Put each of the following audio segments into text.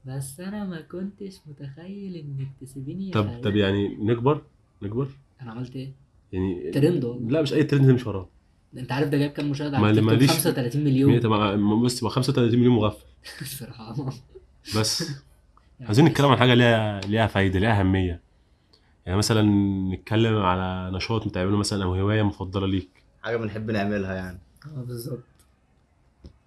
بس انا ما كنتش متخيل انك تسيبيني يا طب حياة. يعني نكبر انا عملت ايه؟ يعني. ترند والله. لا مش اي ترند نمشي وراه. انت عارف ده جايب كام مشاهده على ما التيك توك؟ ماليش 35 مليون. بص بقى 35 مليون مغفل. بصراحه. بس يعني عايزين نتكلم ماشي. عن حاجه ليها فايده، ليها اهميه. يعني مثلا نتكلم على نشاط بتعمله مثلا او هوايه مفضله ليك. حاجه بنحب نعملها يعني. اه بالظبط.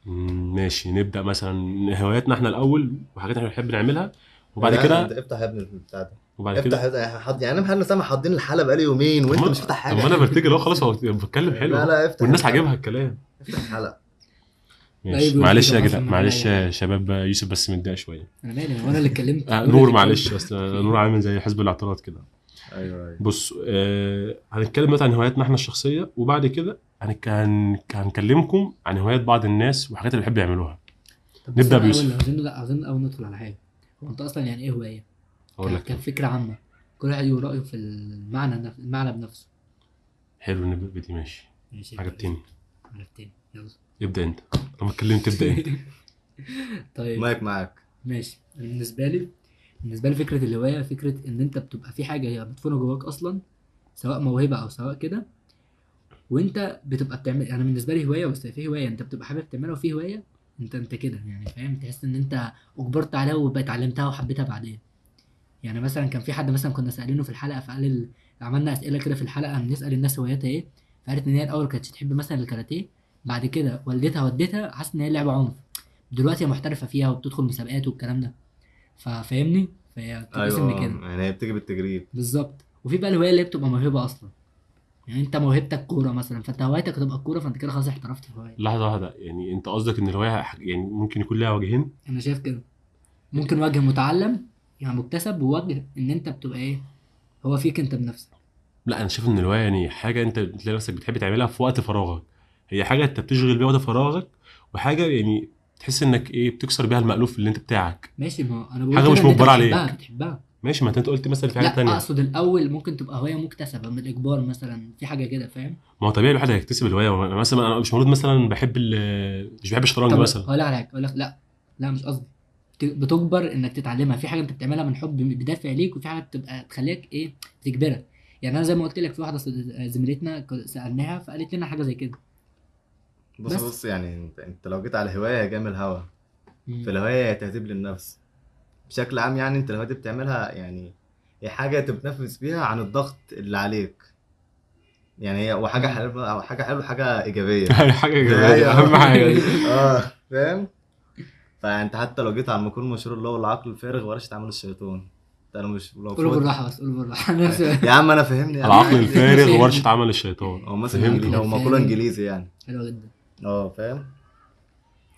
ماشي، نبدا مثلا هواياتنا احنا الاول وحاجات احنا بنحب نعملها، وبعد لا انت كده افتح يا ابني البتاع ده. وبعد افتح كده يعني انا محل سامع حاطين الحلقه بقالي يومين طب وانت مش ما فاتح طب حاجه. ما انا برتجل اهو خلاص، هو بتكلم حلو لا اهو لا افتح والناس عاجبها الحلقه. الكلام. افتح الحلقه. لا ايه ماشي بيقول معلش كده يا ما جدع، افهم حاجه معلش اي حاجه. يا شباب يوسف بس متضايق شويه. انا مالي، هو انا اللي اتكلمت، آه هو انا اللي نور اتكلمت. معلش، اصل نور عامل زي حزب الاعتراض كده. ايوه ايوه. بص هنتكلم دلوقتي عن هواياتنا احنا الشخصيه، وبعد كده هنكلمكم عن هوايات بعض الناس وحاجات اللي بيحب يعملوها. طب بس نبدا انا اول بيوسف. عاوزين، لا عاوزين الاول ندخل على حاجه. هو انت اصلا يعني ايه هوايه؟ اقول لك انا. كفكره عامه. كل واحد يقول رايه في المعنى المعنى بنفسه. حلو نبدا بدي، ماشي. ماشي ابدا عجبتني. اسم. عرفتني يلا. ابدا انت، لما اتكلمت ابدا انت. طيب. مايك معاك. ماشي. بالنسبه لي فكره الهوايه فكره ان انت بتبقى في حاجه هي مدفونه جواك اصلا، سواء موهبه او سواء كده، وانت بتبقى بتعمل. انا بالنسبه لي هوايه، بس في هوايه انت بتبقى حابب تعملها، وفي هوايه انت كده يعني فاهم، تحس ان انت اجبرت عليها وبقيت اتعلمتها وحبيتها بعدين. يعني مثلا كان في حد مثلا كنا سالينه في الحلقه فقال عملنا اسئله كده في الحلقه بنسال الناس هواياتها ايه، فقالت ان هي الاول كانتش تحب مثلا الكاراتيه، بعد كده والدتها ودتها حاسه ان هي لعبه عنف، دلوقتي هي محترفه فيها وبتدخل مسابقات والكلام ده. فاهمني، فهي ايوه بتتقسم لكده. يعني هي بتيجي بالتجريب. بالظبط. وفي بقى الهوايه اللي هي بتبقى موهبه اصلا، يعني انت موهبتك كوره مثلا، فانت هوايتك هتبقى الكوره، فانت كده خلاص احترفت في هوايه. لحظه واحده، يعني انت قصدك ان الهوايه يعني ممكن يكون لها وجهين؟ انا شايف كده. ممكن وجه متعلم يعني مكتسب، ووجه ان انت بتبقى ايه، هو فيك انت بنفسك. لا انا شايف ان الهوايه يعني حاجه انت بتلاقي نفسك بتحب تعملها في وقت فراغك. هي حاجه انت بتشغل بيها وقت فراغك، وحاجه يعني تحس انك ايه بتكسر بيها المألوف اللي انت بتاعك. ماشي، ما هو انا بقول حاجه كده مش ان انت مجبره بتحبها عليك. بتحبها. ماشي، ما انت قلت مثلا في لا حاجات تانية. اقصد الاول ممكن تبقى هوايه مكتسبه من الاجبار مثلا، في حاجه كده فاهم. ما هو طبيعي الواحد هيكتسب الهوايه، مثلا انا مش مولود مثلا مش بحب الشطرنج طب مثلا. هقول لك على حاجه، اقول لك لا، لا مش قصدي. بتجبر انك تتعلمها، في حاجه انت بتعملها من حب بدافع ليك، وفي حاجه بتبقى تخليك ايه، بتجبرك. يعني انا زي ما قلت لك في واحده زميلتنا سالناها فقالت لنا حاجه زي كده. بص بس. بص يعني انت لو جيت على هوايه جامل هوا. مم. فالهوايه هي تهذيب للنفس بشكل عام. يعني انت الهوايه دي بتعملها يعني هي حاجه تتنفس بيها عن الضغط اللي عليك. يعني هي وحاجه اه. حلوه او حاجه حلوه حاجه ايجابيه. حاجه ايجابيه دي ايوه اهم حاجه دي. اه فاهم. فانت حتى لو جيت على المقول المشهور اللي هو العقل الفارغ ورشة عمل الشيطان. انت لو مش لو قولوا فاضي. بالراحه بس، قولوا بالراحه. نفس. يا عم انا فهمني يا عم العقل عادي. الفارغ ورشه فهمت. عمل الشيطان. هو مثلا فهمته. انجليزي العقل او مقولة الفارغ. انجليزي يعني. حلوه جدا. اه فاهم.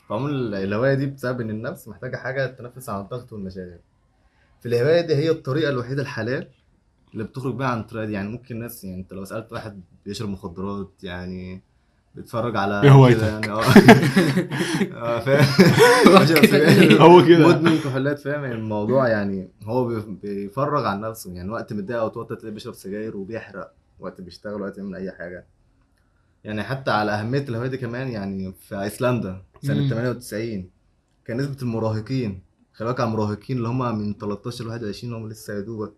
فعموما الهواية دي بسبب ان النفس محتاجة حاجة تنفس عن الضغط والمشاغل. في الهواية دي هي الطريقة الوحيدة الحلال اللي بتخرج بيها عن الطريقة دي. يعني ممكن ناس يعني انت لو سألت واحد بيشرب مخدرات يعني بيتفرج ايه على كده يعني هوايتك؟ اه فاهم. بشرب كده سجاير. ليه؟ هو كده. مدمن كحولات فاهم. يعني الموضوع يعني هو بيفرغ عن نفسه. يعني وقت متضايق او توتر تلاقيه بيشرب سجاير وبيحرق وقت بيشتغل وقت يعمل اي حاجة. يعني حتى على أهمية الهواية دي كمان يعني في أيسلندا سنة امم. 98 كان نسبة المراهقين. خلي بالك على المراهقين اللي هم من 13 ل 21 هم لسه يا دوبك.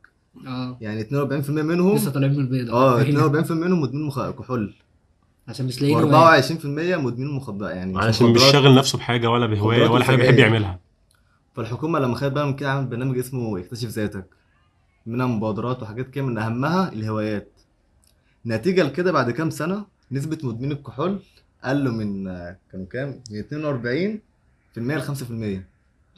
اه. يعني 42% لسه منهم. طالعين من البيضه اه حرفيا. 42% منهم مدمنين كحول. عشان مش لاقيين هوايه. و24% مدمنين مخدرات. يعني مش علشان مش مخدرات. شاغل نفسه بحاجه ولا بهوايه مخدرات ولا حاجه بيحب وسجاير. يعملها. فالحكومة لما خدت بقى من كده عملت برنامج اسمه اكتشف ذاتك. منها مبادرات وحاجات كده من أهمها الهوايات. نتيجة لكده بعد كام سنة نسبة مدمنين الكحول قلوا من كانوا كام؟ من 42% ل 5%.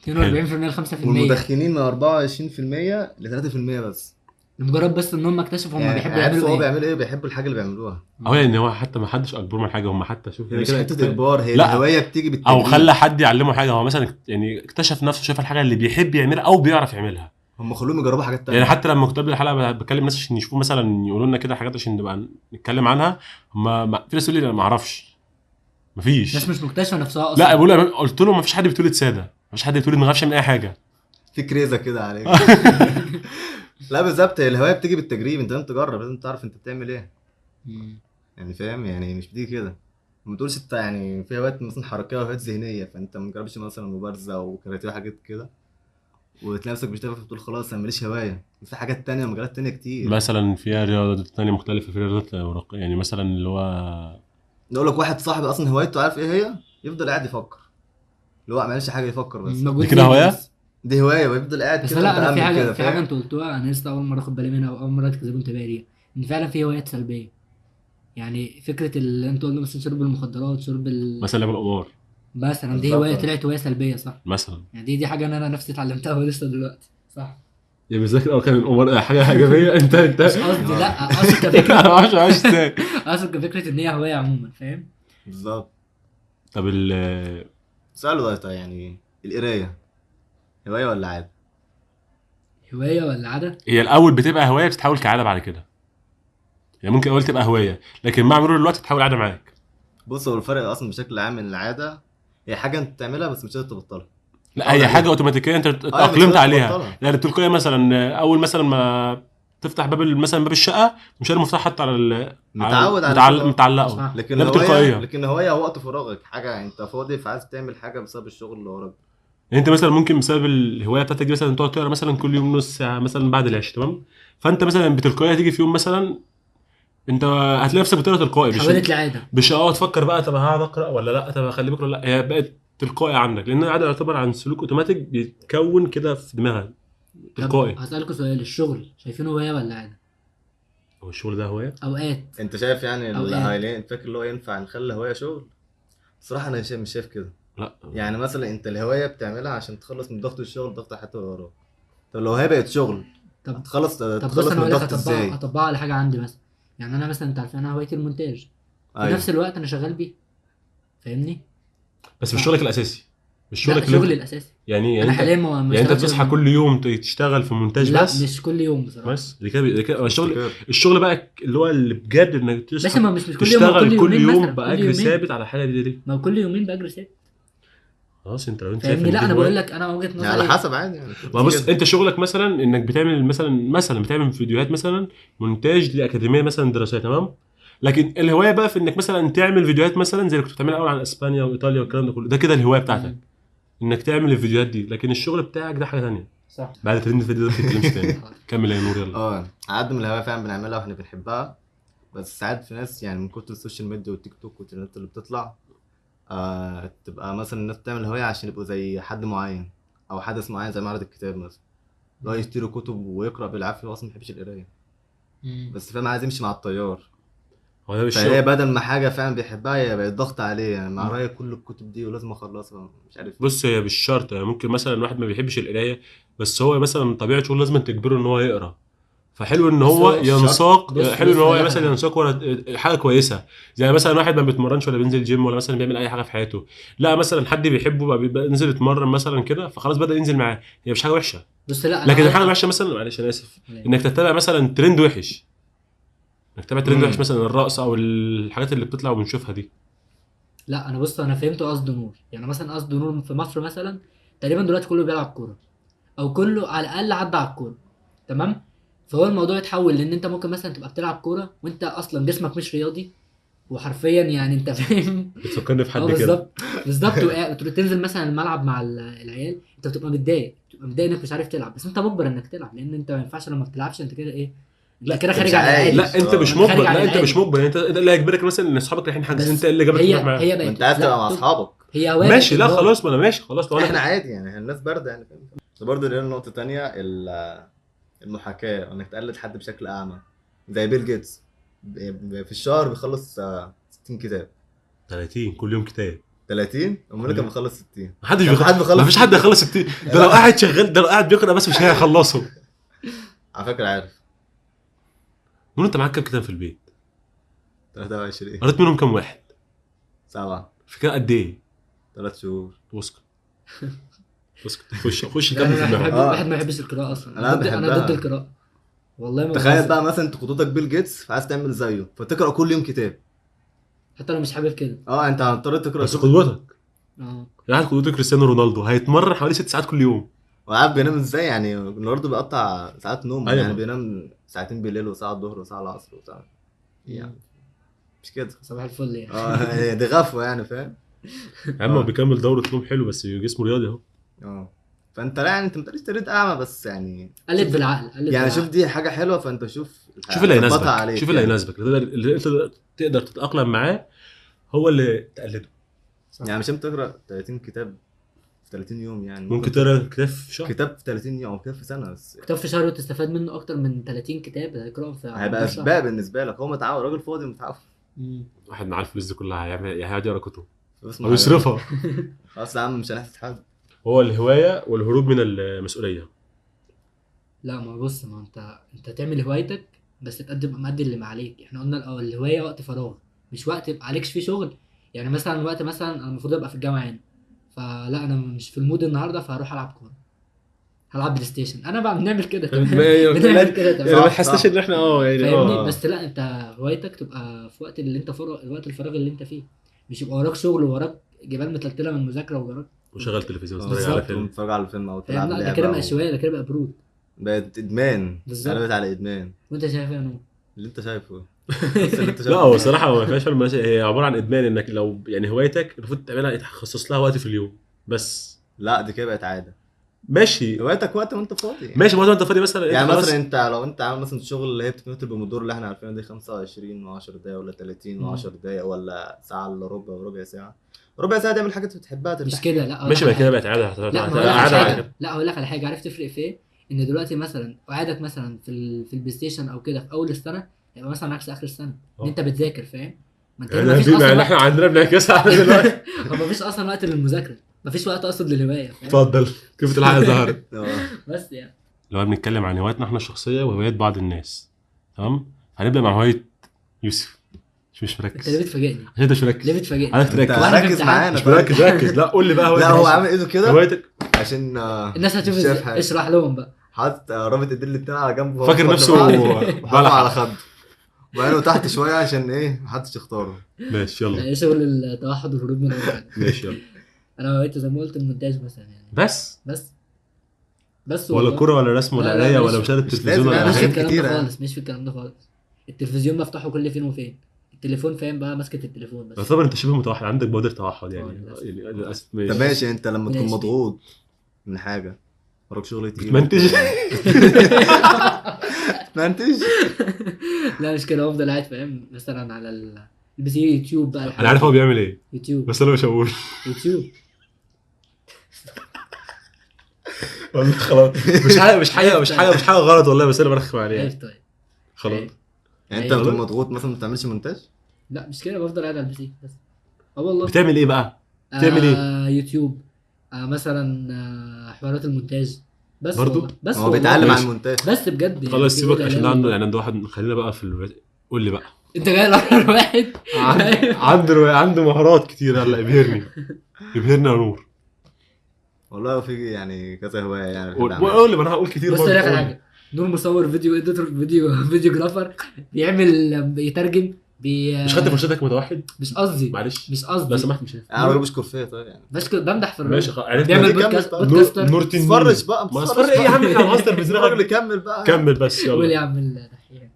حلو. 42% ل 5%. والمدخنين من 24% ل 3% بس. لمجرد بس ان هم اكتشفوا هم يعني بيحبوا يعملوا عرفوا هو ايه. بيعمل ايه وبيحبوا الحاجه اللي بيعملوها. او اه. يعني هو حتى ما حدش اجبره من حاجه، هم حتى شوف هي يعني مش كده حته اجبار هي لا، الهوايه بتيجي او بالتدريب. خلى حد يعلمه حاجه، هو مثلا يعني اكتشف نفسه، شاف الحاجه اللي بيحب يعملها او بيعرف يعملها. هم خلوهم يجربوا حاجات يعني تانية. حتى لما كنت قبل الحلقه بكلم ناس عشان يشوفوا مثلا يقولوا لنا كده حاجات عشان نبقى نتكلم عنها. هم في ناس تقول لي انا ما اعرفش، ناس مفيش. مش مكتشفه نفسها لا اصلا. بقول قلت له ما فيش حد بيتولد ساده، ما فيش حد بيتولد ما يعرفش يعمل اي حاجه. في كريزه كده عليك. لا بالظبط هي الهوايه بتيجي بالتجريب. انت لازم تجرب لازم تعرف انت بتعمل ايه. مم. يعني فاهم يعني مش بتيجي كده. ما تقولش انت يعني في هوايات مثلا حركيه وهوايات ذهنيه. فانت ما تجربش مثلا مبارزه او كاراتيه وحاجات كده وتلاقي نفسك مش تافه بتقول خلاص انا ماليش هوايه. في حاجات تانية مجالات تانية كتير. مثلا فيها رياضات تانية مختلفة، في رياضات يعني مثلا اللي هو نقول لك واحد صاحبي اصلا هوايته عارف ايه هي؟ يفضل قاعد يفكر، اللي هو ما عملش حاجه يفكر بس. مجهود دي كده ذهني هواية؟ بس. دي هوايه ويفضل قاعد بس كده لا، انا في متامل حاجه كده، في حاجه فاهم؟ انت قلتوها انا لسه اول مره اخد بالي منها، واول مره تكذبوا انتباهي ليها، ان فعلا في هوايات سلبيه. يعني فكره اللي انت قلنا مثلا شرب المخدرات، شرب مثلا لعب القمار مثلا، دي بالظبط هوايه طلعت هوايه سلبيه، صح؟ مثلا. يعني دي حاجه انا نفسي اتعلمتها لسه دلوقتي، صح؟ يا بذاكر كان القمار حاجة إيجابية. انت مش قصدي، آه. لا اقصد انا كفكره. ما اعرفش عايش ازاي. اقصد كفكره ان هي هوايه عموما، فاهم؟ بالظبط. طب سأله ده طيب، يعني القرايه هوايه ولا عاده؟ هوايه ولا عاده؟ هي الاول بتبقى هوايه بتتحول كعاده بعد كده. يعني ممكن اول تبقى هوايه لكن مع مرور الوقت تتحول عاده معاك. بص، هو الفرق اصلا بشكل عام من العاده، هي حاجه انت بتعملها بس مش قادر تبطلها. لا متعود هي حاجه عليها. اوتوماتيكيه انت ايوه مش اتاقلمت قادر عليها. تبطلها. يعني التلقائيه مثلا اول مثلا ما تفتح باب مثلا باب الشقه مش قادر المفتاح حتى متعود على كده متعلقه. صح. لكن ده هوايه، بتلقائيه. وقت فراغك، حاجه انت فاضي فعايز تعمل حاجه بسبب الشغل اللي وراك. يعني انت مثلا ممكن بسبب الهوايه بتاعتك دي مثلا تقعد تقرا مثلا كل يوم نص ساعه مثلا بعد العشاء، تمام؟ فانت مثلا بتلقائيه هتيجي في يوم مثلا انت هتلاقي نفسك بتقرا تلقائي، اتحولت لعاده. مش تفكر بقى طب هقعد اقرا ولا لا، طب اخلي بكره ولا لا. هي بقت تلقائي عندك لان العاده يعتبر عن سلوك اوتوماتيك بيتكون كده في دماغك طب تلقائي. هسألكوا سؤال، الشغل شايفينه هوايه ولا عاده؟ هو الشغل ده هوايه؟ اوقات. انت شايف يعني اوقات. فاكر اللي هو ينفع نخلي الهوايه شغل؟ صراحه انا مش شايف كده. لا يعني مثلا انت الهوايه بتعملها عشان تخلص من ضغط الشغل، ضغط الحياه اللي وراك. طب لو هي بقت شغل، طب هتخلص طب بص، تخلص انا من اقول لك الضغط اطبقها ازاي؟ اطبقها على حاجه عندي مثلا. يعني انا مثلا، انت عارف انا هوايتي المونتاج، في ايوه نفس الوقت انا شغال بيه، فاهمني؟ بس ف... مش شغلك الاساسي، مش لا، شغلك اللي شغلي انت الاساسي. يعني انا انت حاليا ما يعني انت اشتغلتش بتصحى كل يوم تشتغل في مونتاج لا، بس؟ مش كل يوم بصراحه. بس دي كده الشغل. مستقر. الشغل بقى اللي هو اللي بجد انك باشا، تصحى ما مش كل يوم، ما تشتغل كل كل يومين يوم مثلا، كل باجر يومين. ثابت على حاجه دي. ما كل يومين باجر ست. خلاص انت لو انت شايف فاهمني؟ ان لا، دي انا بقول هوايه. لك انا وجهه يعني على نظري. حسب عادي يعني ما بص كده. انت شغلك مثلا انك بتعمل مثلا بتعمل فيديوهات مثلا مونتاج لاكاديميه مثلا دراسيه، تمام؟ لكن الهوايه بقى في انك مثلا تعمل فيديوهات مثلا زي اللي كنت بتعملها اول عن اسبانيا وايطاليا والكلام ده كله، ده كده الهوايه بتاعتك مم. انك تعمل الفيديوهات دي. لكن الشغل بتاعك ده حاجه ثانيه. صح. بعد ترند الفيديو ده ما تتكلمش تاني. كمل يا نور يلا. اه، عاد من الهوايه فعلا بنعملها واحنا بنحبها. بس ساعات في ناس يعني من كتر السوشيال ميديا والتيك توك والترندات اللي بتطلع، تبقى مثلا الناس بتعمل هوايه عشان يبقوا زي حد معين او حدث معين زي معرض الكتاب مثلا. اللي هو يشتري كتب ويقرا بالعافيه، هو اصلا ما بيحبش القرايه مم. بس فاهم عايز يمشي مع التيار. هو ده فهي الشغل. بدل ما حاجه فعلا بيحبها هي بقت ضغط عليه، يعني مع رأي كل الكتب دي ولازم اخلصها مش عارف ايه. بص هي مش شرط، يعني ممكن مثلا واحد ما بيحبش القرايه بس هو مثلا طبيعه شغله لازم تجبره ان هو يقرا. فحلو ان بس هو هو مش شرط. ينساق، بص حلو ان بص هو هقول لك على مثلا حاجه. ينساق ورا حاجه كويسه. زي مثلا واحد ما بيتمرنش ولا بينزل جيم ولا مثلا بيعمل اي حاجه في حياته، لا مثلا حد بيحبه بقى بيبقى نزل يتمرن مثلا كده فخلاص بدا ينزل معاه، هي مش حاجه وحشه. بص لا، انا لكن هقول الحاجه لك. الوحشه مثلا، معلش انا اسف، انك تتبع مثلا ترند وحش، انك تتابع ترند وحش امم. مثلا الرقص او الحاجات اللي بتطلع وبنشوفها دي. لا، انا بص، انا فهمت قصد نور. يعني مثلا قصد نور في مصر مثلا، تقريبا دلوقتي كله بيلعب كوره، او كله على الاقل عدى على الكوره، تمام؟ فهو الموضوع يتحول لان انت ممكن مثلا تبقى بتلعب كوره وانت اصلا جسمك مش رياضي، وحرفيا يعني انت فاهم. بتفكرني في اه حد كده. بالظبط. بالظبط. تنزل مثلا الملعب مع العيال، انت بتبقى متضايق انك مش عارف تلعب، بس انت مجبر انك تلعب، لان انت ما ينفعش لما بتلعبش انت كده ايه، انت لا كده انت مش خارج عن العادي. لا عايش انت اه. مش انت خارج مجبر، عن لا انت مش العادي. مجبر، يعني انت ده اللي هيجبرك مثلا ان اصحابك رايحين حاجزين انت بس اللي جابك تروح معاهم. هي ما انت بقت عايز تبقى لا مع اصحابك. هي هوايه بقت ماشي لا اجبار. خلاص، ما انا ماشي خلاص لو احنا انا. عادي يعني الناس بارده يعني فاهم. بس برضه لنا نقطه تانية، المحاكاه، انك تقلد حد بشكل اعمى زي بيل جيتس. في الشهر بيخلص 60 كتاب. 30 كل يوم كتاب. 30 امال اللي كل كان يوم بيخلص 60؟ محدش كان في حد ما بيخلص فيش حد 60؟ هيخلص 60. ده لو لا قاعد شغال، ده لو قاعد بيقرا بس مش هيخلصه. على فكره عارف. نقول انت معاك كام كتاب في البيت؟ 23. قريت منهم كام واحد؟ 7. في كده قد ايه؟ 3 شهور. اسكت اسكت، خش لا كمل لا في لا، دماغك. الواحد اه ما يحبش القراءه اصلا. انا انا ضد بحبها. القراءه، والله ما تخيل بهزر. بقى مثلا انت خطتك بيل جيتس فعايز تعمل زيه فتقرا كل يوم كتاب. حتى لو مش حابب كده. اه انت هتضطر تقرا بس كل. قدوتك، اه. يعني قدوتك كريستيانو رونالدو هيتمرن حوالي 6 ساعات كل يوم. وعارف بينام ازاي؟ يعني رونالدو بيقطع ساعات نوم، ايوه يعني ما. بينام ساعتين بالليل وساعه الظهر وساعه العصر وساعه مم. يعني. مش كده. صباح الفل يعني. اه دي غفوه يعني فاهم. يا عم هو اه بيكمل دوره نوم حلو بس جسمه رياضي اهو. اه فانت لا يعني انت ما تقدرش تريد اعمى، بس يعني قلت بالعقل، قلت يعني بالعقل. شوف دي حاجه حلوه، فانت شوف شوف اللي هتظبطها يناسبك، عليك شوف اللي يعني. يناسبك اللي انت تقدر تتاقلم معاه هو اللي تقلده. يعني مش تقرا 30 كتاب في 30 يوم يعني، ممكن تقرا كتاب في شهر. كتاب في 30 يوم او كتاب في سنه بس. كتاب في شهر وتستفاد منه اكتر من 30 كتاب هتقراهم في هيبقى مدار شهر. اسباب بالنسبه لك، هو متعود راجل فاضي متعود. واحد معاه الفلوس دي كلها هيعمل يعني هيقعد يقرا كتب اسمع او يصرفها. اصل يا عم مش هنحسد حد. هو الهوايه والهروب من المسؤوليه. لا ما بص، ما انت تعمل هوايتك بس تقدم مادي اللي ما عليك. احنا قلنا الاول الهوايه وقت فراغ، مش وقت يبقى عليكش فيه شغل. يعني مثلا وقت مثلا انا المفروض ابقى في الجامعه هنا، فلا انا مش في المود النهارده فهروح العب كوره، هلعب بلاي ستيشن. انا بقى بنعمل كده تمام. بنعمل كده يعني تمام، ما تحسش ان احنا يعني فاهمني؟ بس لا انت هوايتك تبقى في وقت اللي انت الوقت الفراغ اللي انت فيه، مش يبقى وراك شغل ووراك جبال متلتله من المذاكره ووراك. وشغل تلفزيون تتفرج بالظبط. على فيلم. تتفرج على فيلم او فاهم؟ تلعب لا ده لعبه كده بقى شويه، ده كده بقى برود. بقت ادمان. بالظبط. قلبت على ادمان. وانت شايف ايه يا نور؟ اللي انت شايفه بس اللي انت لا شايفه. هو الصراحه هو ما فيهاش فيلم هي عباره عن ادمان، انك لو يعني هوايتك المفروض تعملها تخصص لها وقت في اليوم بس. لا دي كده بقت عاده. ماشي هوايتك وقت ما انت فاضي ماشي، ما انت فاضي مثلا يعني خلاص. مثلا انت لو انت عامل مثلا شغل اللي هي بتكون بالمدور اللي احنا عارفينها دي 25 و10 دقايق ولا 30 و10 دقايق ولا ساعه الا ربع وربع ساعه، ربع ساعه تعمل حاجه انت بتحبها مش ترتاح. كده، لا ماشي أقول بقى لك كده على بقت عاده. لا ما هتبقى هقول لك عاده على بعد حاجه، كده. لا هقول لك على حاجه، عارف تفرق في ايه؟ ان دلوقتي مثلا قعدك مثلا في البلاي ستيشن او كده في اول السنه يبقى مثلا عكس اخر السنه ان انت بتذاكر، فاهم؟ ما انت هنا مفيش اصلا يعني احنا وقت. عندنا بنعكسها على دلوقتي. مفيش اصلا وقت للمذاكره، مفيش وقت اصلا للهوايه، فاهم؟ اتفضل كيف الحلقه ظهرت. بس يعني لو بنتكلم عن هواياتنا احنا الشخصيه وهوايات بعض الناس، تمام؟ هنبدا مع هوايه يوسف. مش انت ليه مركز بتفاجئني؟ عشان انت مش مركز. ليه بتفاجئني؟ عايزك انت تركز. واحنا في ركز امتحان. معانا مش مركز ركز. لا قول لي بقى لا هوايتك. هو عامل ايده كده هوايتك عشان الناس هتشوف مش شايف ازاي، حاجة. اشرح لهم بقى. حاطط رابط ايدين الاتنين على جنب وهو فاكر فاضل نفسه بعض، بلح. وحاطه على خده وعينه تحت شويه عشان ايه محدش يختاره. ماشي يلا. ايه شغل التوحد والهروب من الواقع. ماشي يلا. انا هوايتي زي ما قلت المونتاج مثلا يعني. بس بس ولا والله. كوره ولا رسم ولا لا، لا، قرايه ماشي. ولا مشاهده مش التلفزيون لازم ولا يعني مش في حاجه. حاجات الكلام ده كتيرة خالص، مش في الكلام ده خالص. التلفزيون بفتحه كل فين وفين، التليفون فاهم بقى ماسكه التليفون بس. يعتبر انت شبه متوحد، عندك بودر توحد يعني. للأسف. يعني للاسف. طب ماشي. ماشي، انت لما تكون ماشي. مضغوط من حاجه وراك شغل تقيل بتمنتج. منتج. لا مش كده، افضل قاعد فاهم مثلا على البي سي، يوتيوب بقى انا عارف هو بيعمل ايه يوتيوب بس انا مش هقول. يوتيوب. والله خلاص. مش حاجه غلط والله، بس انا برخم عليه عارف يعني. طيب. خلاص. عارف. يعني انت أيوة. لما تكون مضغوط مثلا ما بتعملش مونتاج؟ لا مش كده، بفضل قاعد على البي سي بس. اه والله. بتعمل ايه بقى؟ بتعمل ايه؟ يوتيوب. مثلا حوارات المونتاج بس برضو؟ والله. بس هو والله. بيتعلم على ماشي. المونتاج. بس بجد يعني خلاص في سيبك إيه عشان لا عنده لا. يعني عنده واحد. خلينا بقى قول لي بقى. انت جاي على واحد عنده مهارات كتير. يلا ابهرني يا نور. والله في يعني كذا هوايه يعني بحب قول اعملها. لي، ما انا هقول كتير بص برضه. لك على قول لي. حاجه، نور مصور فيديو اديتور، فيديوجرافر، بيترجم مش خدت فرصتك متوحد؟ مش قصدي معلش مش لو قصدي سمحت مش عارف. انا راجل بشكر فيا طيب يعني. بس بمدح في ماشي الراجل، عرفت. بيعمل كمل بودكاست طيب. بودكاستر. نور تنين. تتفرج بقى ما اصفر ايه يا عم، احنا ماستر في الراجل دماغك. كمل بقى. كمل بس قول يا يلا. عم الدحيح.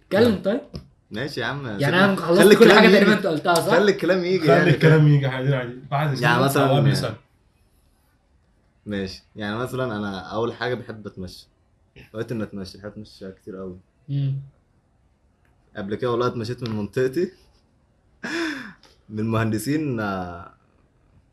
اتكلم طيب. ماشي يا عم. يعني انا خلي خلصت كل الكلام حاجه يجي. تقريبا انت قلتها صح؟ خلي الكلام يجي خلي يعني. الكلام يجي عادي بعد يعني سنة مثلا أو قبل سنة. ماشي يعني مثلا انا اول حاجه بحب اتمشى. وقت اني اتمشى بحب اتمشى كتير قوي. قبل كده والله اتمشيت من منطقتي من المهندسين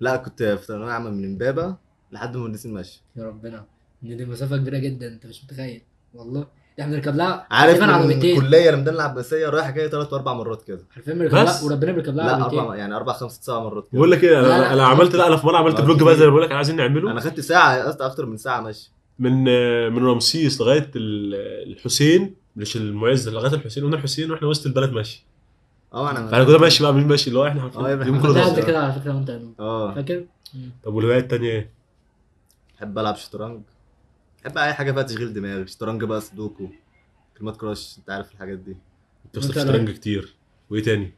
لا كنت في ثانويه عامه من امبابه لحد المهندسين ماشي. يا ربنا، ان دي مسافه كبيره جدا، انت مش متخيل والله. احنا بنركب لها عارف تقريبا من عربيتين، الكليه لمدان العباسيه رايح جاي 3 و4 مرات كده. عارفين بنركب لها، بس؟ وربنا بنركب لها لا عربيتين. 4 يعني 4 5 9 مرات كده. بقول لك ايه، لا، لا، انا عملت لا انا في مره عملت كتير. فلوج بقى زي ما بقول لك عايزين نعمله. انا خدت ساعه قصدي اكتر من ساعه ماشي من رمسيس لغايه الحسين، مش المعز، لغايه الحسين. ومن الحسين واحنا وسط البلد ماشي. انا فانا كنت ماشي بقى، مين ماشي اللي هو احنا يبقى يوم إحنا كله ده ماشي. ضغط. قد كده على فكره وانت فاكر. طب والهوايه التانيه ايه؟ بحب العب شطرنج. بحب اي حاجه فيها تشغيل دماغ، شطرنج بقى، سودوكو، كلمات كراش، انت عارف الحاجات دي. انت بتلعب وأنت شطرنج كتير. وايه تاني؟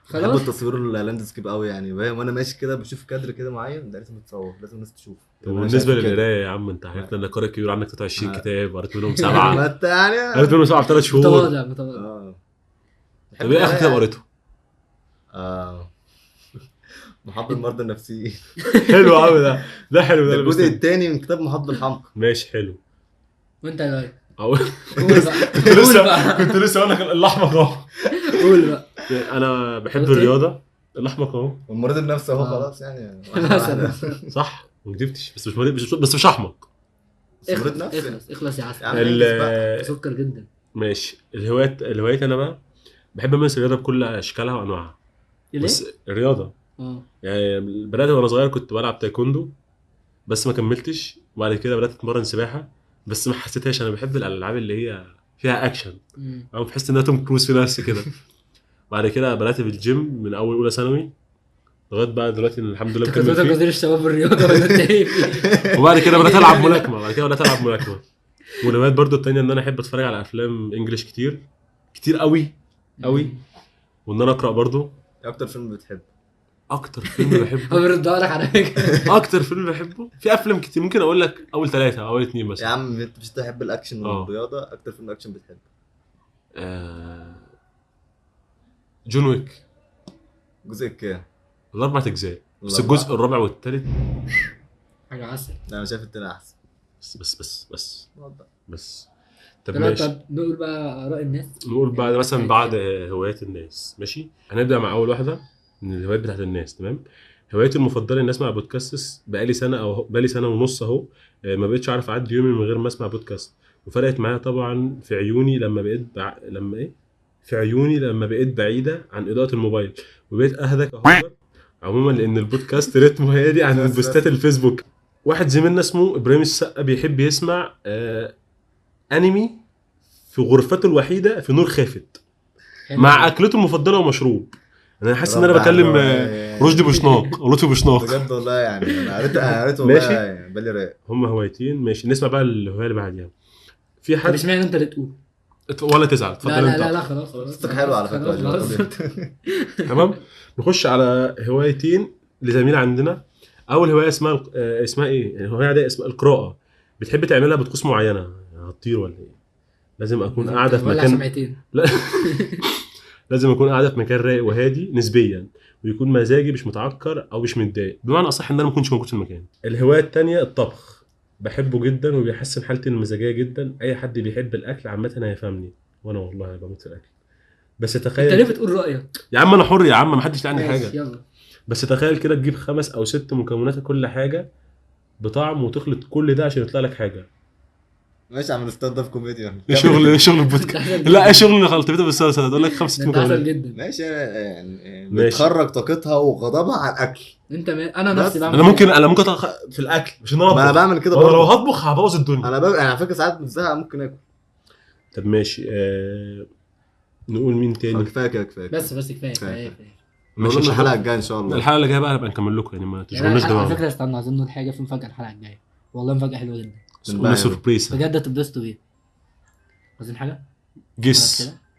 بحب خلاص. التصوير اللاندسكيب قوي يعني، وانا ماشي كده بشوف كادر كده معين ده لازم يتصور، لازم الناس تشوفه. طب بالنسبه للقرايه يا عم، انت عرفنا انك قارئ كبير، عندك 23 كتاب وقريت منهم 7. ما انت يعني قريت منهم 7 في 3 شهور. متواضع. اه طب ايه اخر كتاب قريته؟ محاضر المرضى النفسيين. حلو قوي ده حلو ده ده الجزء الثاني من كتاب محاضر الحمقى. ماشي حلو. وانت يا لؤي قول قول بقى كنت لسه اقول لك الاحمق اهو. قول بقى. انا بحب قلت إيه؟ الرياضه. الاحمق اهو. والمريض النفسي اهو آه. خلاص يعني. مثلا. صح ما كدبتش، بس مش مريض، بس مش احمق. مريض نفسي. اخلص يا عسل. يا عم ال- انجز بقى. سكر جدا. ماشي. الهوايات انا بقى بحب امارس الرياضه بكل اشكالها وانواعها. ليه؟ بس الرياضه اه يعني بدات وانا صغير كنت بلعب تايكوندو بس ما كملتش، وبعد كده بدات اتمرن سباحه بس ما حسيتهاش. انا بحب الالعاب اللي هي فيها اكشن او بحس انها توم كروز في نفسي كده. بعد كده بدات في الجيم من اول اولى ثانوي لغايه بقى دلوقتي الحمد لله انت مكمل كنت فيه. وزير الشباب والرياضه ولا انت ايه فيه؟ وبعد كده بدات العب ملاكمه. والهوايات برضو التانية ان انا احب اتفرج على افلام انجليش كتير قوي قوي، وان انا اقرا برضو. اكتر فيلم بتحبه؟ اكتر فيلم بحبه هو بيردها لك على فكره. اكتر فيلم بحبه في افلام كتير، ممكن اقول لك اول 3 او اول 2 يا مثلا. عم انت مش تحب الاكشن اه. والرياضه، اكتر فيلم اكشن بتحبه؟ جون ويك. جزء كام؟ الاربع اجزاء بس الأربعة؟ الجزء الرابع والثالث حاجه عسل. لا انا شايف التاني احسن. بس بس طب طب ماشي. طب نقول بقى اراء الناس. نقول بعد مثلا بعد هوايات الناس. ماشي هنبدا مع اول واحده من الهوايات بتاعت الناس. تمام. هوايتي المفضله الناس مع بودكاست. بقالي سنه ونص اهو ما بقتش اعرف اعدي يومي من غير ما اسمع بودكاست، وفرقت معايا طبعا في عيوني لما بقيت بعيده عن اضاءه الموبايل، وبقيت اهدى كهوبر عموما لان البودكاست رتمه هادي عن البوستات الفيسبوك. واحد زميلنا اسمه ابراهيم السقا بيحب يسمع انمي في غرفته الوحيده في نور خافت مع اكلته المفضله ومشروب. انا حاسس ان انا رب بكلم على- رشدي بوشناق او لطفي بوشناق. بجد والله يعني انا قريت ماشي. والله يعني بالي رايق. هم هوايتين. ماشي نسمع بقى الهوايه اللي بعديها. في طب حد اشمعنى انت اللي تقول؟ ولا تزعل اتفضل لا لا انت. لا لا خلاص صوتك حلو على فكره يا خلاص. جماعة. تمام. نخش على هوايتين لزميل عندنا. اول هوايه اسمها ايه يعني؟ الهوايه دي اسمها القراءه. بتحب تعملها بطقوس معينه؟ هتطير ولا ايه؟ لازم اكون قاعده في ولا مكان سمعتين. لا لازم اكون قاعده في مكان رايق وهادي نسبيا، ويكون مزاجي مش متعكر او مش متضايق، بمعنى اصح ان انا ما اكونش موجود في المكان. الهوايه الثانيه الطبخ. بحبه جدا وبيحسن حالتي المزاجيه جدا. اي حد بيحب الاكل عامه هيفهمني، وانا والله بموت في الاكل. بس انت تخيل ليه بتقول رايك؟ يا عم انا حر يا عم، ما حدش عني ماشي، حاجه. يلا. بس تخيل كده تجيب 5 أو 6 مكونات كل حاجه بطعم وتخلط كل ده عشان يطلع لك حاجه. ماشي اعمل ستاند اب كوميديان. ايه شغل البودكاست؟ لا ايه شغل خلطبيته بالصلصه؟ هتقول لك 5 انت عسل مكونات. جدا. ماشي يعني ماشي. بتخرج طاقتها وغضبها على الاكل. انا بس نفسي بعمل انا ممكن في الاكل مش ان انا ما انا اطبخ. بعمل كده وانا لو برضه. هطبخ هبوظ الدنيا. انا على فكره ساعات بتزهق ممكن اكل. طب ماشي نقول مين تاني؟ كفايه كده كفايه. بس كفايه كفاية. كفايه. نقول ماشي لهم يا الحلقه شباب. الجايه ان شاء الله. الحلقه اللي جايه بقى هنبقى نكمل لكم يعني ما يعني تشغلوناش على دماغنا. فكره استنى، عايزين نقول حاجه في مفاجاه الحلقه الجايه. والله مفاجاه حلوه جدا. قلنا سربريز. بجد هتتبسطوا بيها. عايزين حاجه؟ جس كده؟